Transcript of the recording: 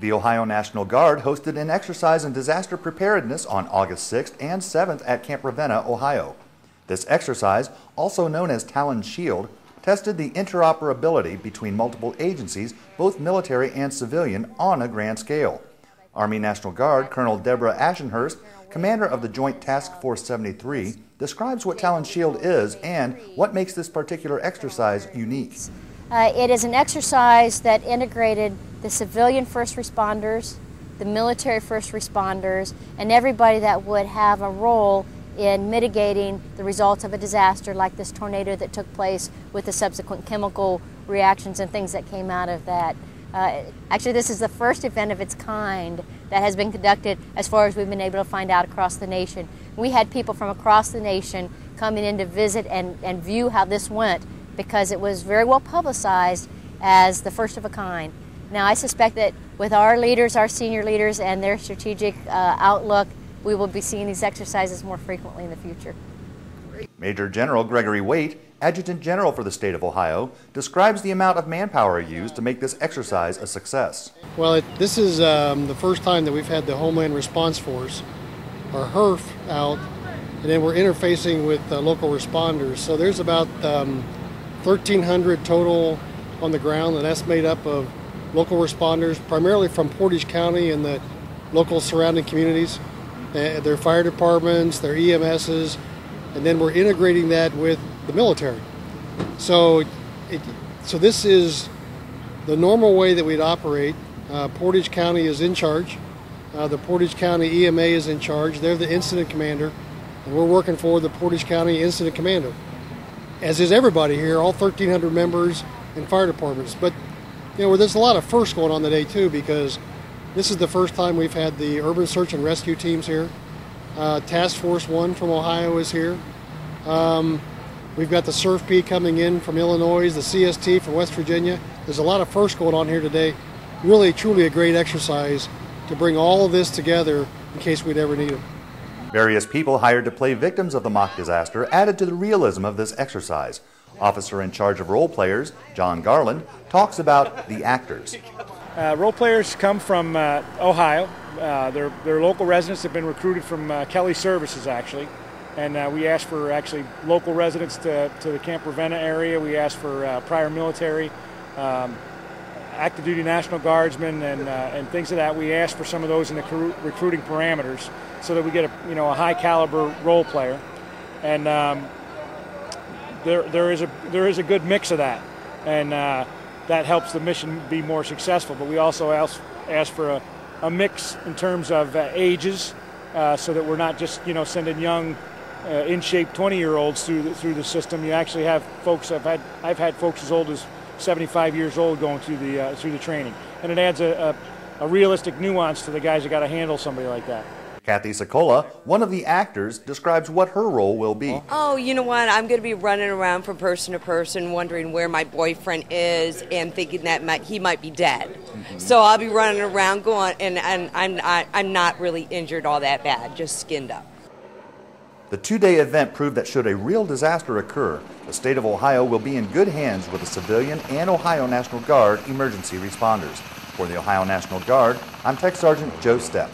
The Ohio National Guard hosted an exercise in disaster preparedness on August 6th and 7th at Camp Ravenna, Ohio. This exercise, also known as Talon Shield, tested the interoperability between multiple agencies, both military and civilian, on a grand scale. Army National Guard Colonel Deborah Ashenhurst, commander of the Joint Task Force 73, describes what Talon Shield is and what makes this particular exercise unique. It is an exercise that integrated the civilian first responders, the military first responders, and everybody that would have a role in mitigating the results of a disaster like this tornado that took place with the subsequent chemical reactions and things that came out of that. Actually, this is the first event of its kind that has been conducted as far as we've been able to find out across the nation. We had people from across the nation coming in to visit and view how this went because it was very well publicized as the first of a kind. Now, I suspect that with our leaders, our senior leaders, and their strategic outlook, we will be seeing these exercises more frequently in the future. Major General Gregory Waite, Adjutant General for the state of Ohio, describes the amount of manpower used to make this exercise a success. Well, this is the first time that we've had the Homeland Response Force, or HERF, out, and then we're interfacing with local responders. So there's about 1,300 total on the ground, and that's made up of local responders, primarily from Portage County and the local surrounding communities, their fire departments, their EMSs, and then we're integrating that with the military. So this is the normal way that we'd operate. Portage County is in charge. The Portage County EMA is in charge. They're the incident commander, and we're working for the Portage County Incident Commander, as is everybody here, all 1,300 members and fire departments. But you know, there's a lot of firsts going on today too, because this is the first time we've had the urban search and rescue teams here. Task Force 1 from Ohio is here. We've got the SURF-P coming in from Illinois, the CST from West Virginia. There's a lot of firsts going on here today. Really, truly a great exercise to bring all of this together in case we'd ever need it. Various people hired to play victims of the mock disaster added to the realism of this exercise. Officer in charge of role players, John Garland, talks about the actors. Role players come from Ohio. They're local residents that have been recruited from Kelly Services, actually. And we asked for actually local residents to the Camp Ravenna area. We asked for prior military, active duty National Guardsmen, and things of that. We asked for some of those in the recruiting parameters so that we get a high caliber role player. And there is a good mix of that, and that helps the mission be more successful. But we also ask for a mix in terms of ages, so that we're not just sending young, in shape 20-year-olds through the system. You actually have folks. I've had folks as old as 75 years old going through the training, and it adds a realistic nuance to the guys that got to handle somebody like that. Kathy Sokola, one of the actors, describes what her role will be. Oh, you know what? I'm going to be running around from person to person, wondering where my boyfriend is, and thinking that he might be dead. Mm-hmm. So I'll be running around going, and I'm not really injured all that bad, just skinned up. The two-day event proved that should a real disaster occur, the state of Ohio will be in good hands with the civilian and Ohio National Guard emergency responders. For the Ohio National Guard, I'm Tech Sergeant Joe Stepp.